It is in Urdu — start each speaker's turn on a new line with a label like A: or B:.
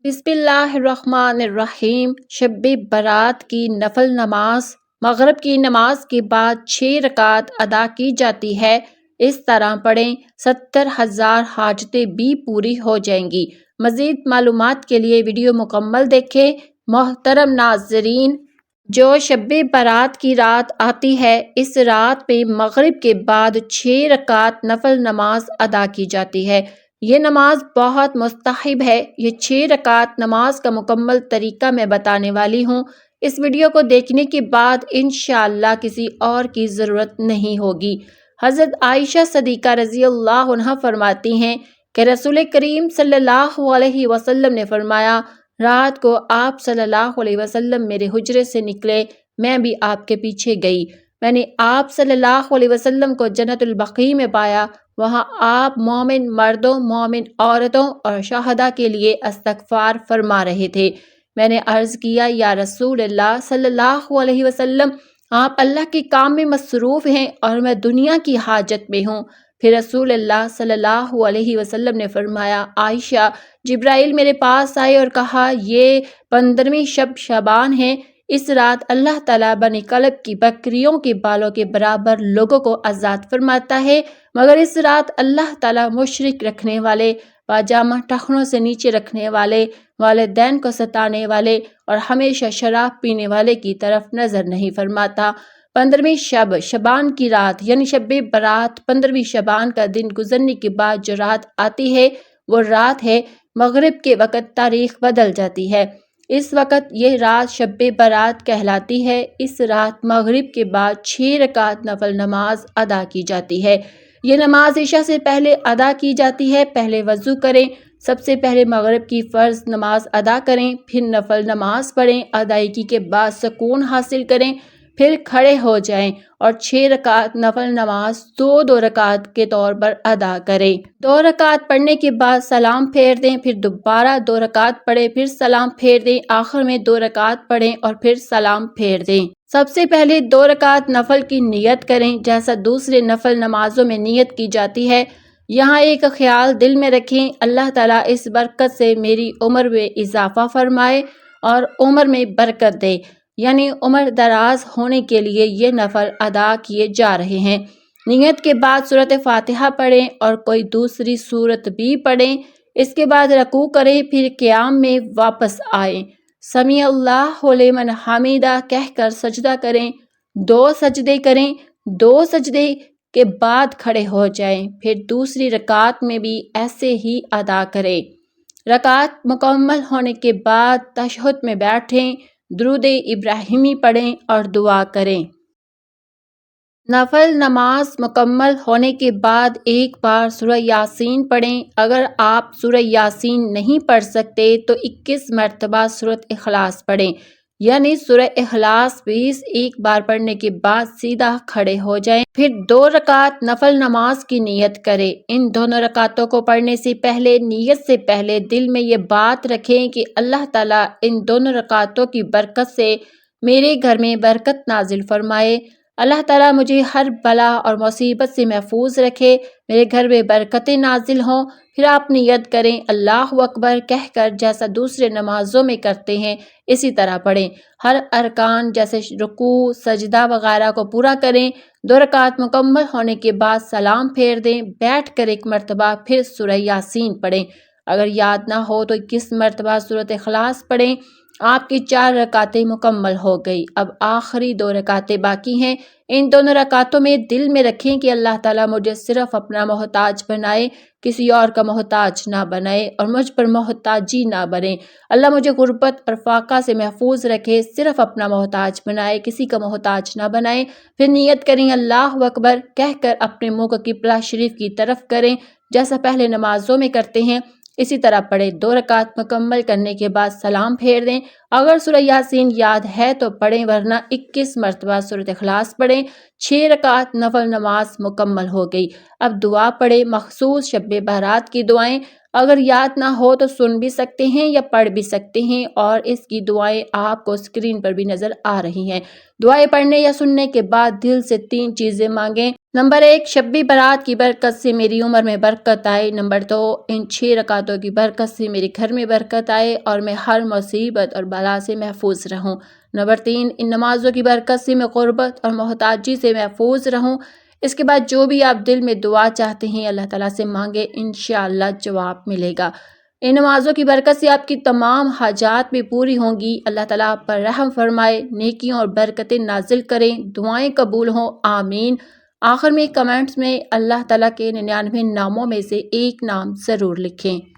A: بسم اللہ الرحمن الرحیم۔ شب برات کی نفل نماز مغرب کی نماز کے بعد 6 رکعت ادا کی جاتی ہے۔ اس طرح پڑھیں 70,000 حاجتیں بھی پوری ہو جائیں گی۔ مزید معلومات کے لیے ویڈیو مکمل دیکھیں۔ محترم ناظرین، جو شب برات کی رات آتی ہے، اس رات میں مغرب کے بعد 6 رکعت نفل نماز ادا کی جاتی ہے۔ یہ نماز بہت مستحب ہے۔ یہ 6 رکعت نماز کا مکمل طریقہ میں بتانے والی ہوں۔ اس ویڈیو کو دیکھنے کے بعد انشاءاللہ کسی اور کی ضرورت نہیں ہوگی۔ حضرت عائشہ صدیقہ رضی اللہ عنہا فرماتی ہیں کہ رسول کریم صلی اللہ علیہ وسلم نے فرمایا، رات کو آپ صلی اللہ علیہ وسلم میرے حجرے سے نکلے، میں بھی آپ کے پیچھے گئی۔ میں نے آپ صلی اللہ علیہ وسلم کو جنت البقیع میں پایا۔ وہاں آپ مومن مردوں، مومن عورتوں اور شہداء کے لیے استغفار فرما رہے تھے۔ میں نے عرض کیا، یا رسول اللہ صلی اللہ علیہ وسلم، آپ اللہ کے کام میں مصروف ہیں اور میں دنیا کی حاجت میں ہوں۔ پھر رسول اللہ صلی اللہ علیہ وسلم نے فرمایا، عائشہ، جبرائیل میرے پاس آئے اور کہا، یہ 15ویں شب شعبان ہے۔ اس رات اللہ تعالیٰ بنی کلب کی بکریوں کے بالوں کے برابر لوگوں کو آزاد فرماتا ہے، مگر اس رات اللہ تعالیٰ مشرک رکھنے والے، پاجامہ ٹخنوں سے نیچے رکھنے والے، والدین کو ستانے والے اور ہمیشہ شراب پینے والے کی طرف نظر نہیں فرماتا۔ 15ویں شب شعبان کی رات یعنی شب برات 15ویں شعبان کا دن گزرنے کے بعد جو رات آتی ہے، وہ رات ہے مغرب کے وقت تاریخ بدل جاتی ہے۔ اس وقت یہ رات شب برات کہلاتی ہے۔ اس رات مغرب کے بعد 6 رکعت نفل نماز ادا کی جاتی ہے۔ یہ نماز عشاء سے پہلے ادا کی جاتی ہے۔ پہلے وضو کریں، سب سے پہلے مغرب کی فرض نماز ادا کریں، پھر نفل نماز پڑھیں، ادائیگی کے بعد سکون حاصل کریں، پھر کھڑے ہو جائیں اور 6 رکعت نفل نماز 2 رکعت کے طور پر ادا کریں۔ 2 رکعت پڑھنے کے بعد سلام پھیر دیں، پھر دوبارہ 2 رکعت پڑھیں، پھر سلام پھیر دیں، آخر میں 2 رکعت پڑھیں اور پھر سلام پھیر دیں۔ سب سے پہلے 2 رکعت نفل کی نیت کریں، جیسا دوسرے نفل نمازوں میں نیت کی جاتی ہے۔ یہاں ایک خیال دل میں رکھیں، اللہ تعالیٰ اس برکت سے میری عمر میں اضافہ فرمائے اور عمر میں برکت دے، یعنی عمر دراز ہونے کے لیے یہ نفل ادا کیے جا رہے ہیں۔ نیت کے بعد سورۃ فاتحہ پڑھیں اور کوئی دوسری سورت بھی پڑھیں۔ اس کے بعد رکوع کریں، پھر قیام میں واپس آئیں، سمیع اللہ لمن حمیدہ کہہ کر سجدہ کریں، 2 سجدے کریں، 2 سجدے کے بعد کھڑے ہو جائیں، پھر دوسری رکعت میں بھی ایسے ہی ادا کریں۔ رکعت مکمل ہونے کے بعد تشہد میں بیٹھیں، درود ابراہیمی پڑھیں اور دعا کریں۔ نفل نماز مکمل ہونے کے بعد ایک بار سورہ یاسین پڑھیں۔ اگر آپ سورہ یاسین نہیں پڑھ سکتے تو 21 مرتبہ سورۃ اخلاص پڑھیں، یعنی سورہ اخلاص 20 ایک بار پڑھنے کے بعد سیدھا کھڑے ہو جائیں، پھر 2 رکعت نفل نماز کی نیت کریں۔ ان دونوں رکعتوں کو پڑھنے سے پہلے نیت سے پہلے دل میں یہ بات رکھیں کہ اللہ تعالیٰ ان دونوں رکعتوں کی برکت سے میرے گھر میں برکت نازل فرمائے، اللہ تعالیٰ مجھے ہر بلا اور مصیبت سے محفوظ رکھے، میرے گھر میں برکتیں نازل ہوں۔ پھر آپ نیت کریں، اللہ اکبر کہہ کر جیسا دوسرے نمازوں میں کرتے ہیں اسی طرح پڑھیں۔ ہر ارکان جیسے رکوع، سجدہ وغیرہ کو پورا کریں۔ 2 رکعت مکمل ہونے کے بعد سلام پھیر دیں، بیٹھ کر 1 مرتبہ پھر سورہ یاسین پڑھیں۔ اگر یاد نہ ہو تو 21 مرتبہ سورۃ اخلاص پڑھیں۔ آپ کی 4 رکعتیں مکمل ہو گئی۔ اب آخری 2 رکعتیں باقی ہیں۔ ان دونوں رکعتوں میں دل میں رکھیں کہ اللہ تعالیٰ مجھے صرف اپنا محتاج بنائے، کسی اور کا محتاج نہ بنائے اور مجھ پر محتاجی نہ بنے۔ اللہ مجھے غربت اور فاقہ سے محفوظ رکھے، صرف اپنا محتاج بنائے، کسی کا محتاج نہ بنائے۔ پھر نیت کریں، اللہ اکبر کہہ کر اپنے منہ کو قبلہ شریف کی طرف کریں، جیسا پہلے نمازوں میں کرتے ہیں اسی طرح پڑھیں۔ 2 رکعت مکمل کرنے کے بعد سلام پھیر دیں۔ اگر سورہ یاسین یاد ہے تو پڑھیں، ورنہ 21 مرتبہ سورۃ اخلاص پڑھیں۔ 6 رکعت نفل نماز مکمل ہو گئی۔ اب دعا پڑھیں، مخصوص شب برات کی دعائیں اگر یاد نہ ہو تو سن بھی سکتے ہیں یا پڑھ بھی سکتے ہیں، اور اس کی دعائیں آپ کو اسکرین پر بھی نظر آ رہی ہیں۔ دعائیں پڑھنے یا سننے کے بعد دل سے 3 چیزیں مانگیں۔ نمبر 1، شب برات کی برکت سے میری عمر میں برکت آئے۔ نمبر 2، ان 6 رکعتوں کی برکت سے میرے گھر میں برکت آئے اور میں ہر مصیبت اور بلا سے محفوظ رہوں۔ نمبر 3، ان نمازوں کی برکت سے میں غربت اور محتاجی سے محفوظ رہوں۔ اس کے بعد جو بھی آپ دل میں دعا چاہتے ہیں اللہ تعالیٰ سے مانگے، انشاءاللہ جواب ملے گا۔ ان نمازوں کی برکت سے آپ کی تمام حاجات بھی پوری ہوں گی۔ اللہ تعالیٰ آپ پر رحم فرمائے، نیکیوں اور برکتیں نازل کریں، دعائیں قبول ہوں، آمین۔ آخر میں کمنٹس میں اللہ تعالیٰ کے 99 ناموں میں سے ایک نام ضرور لکھیں۔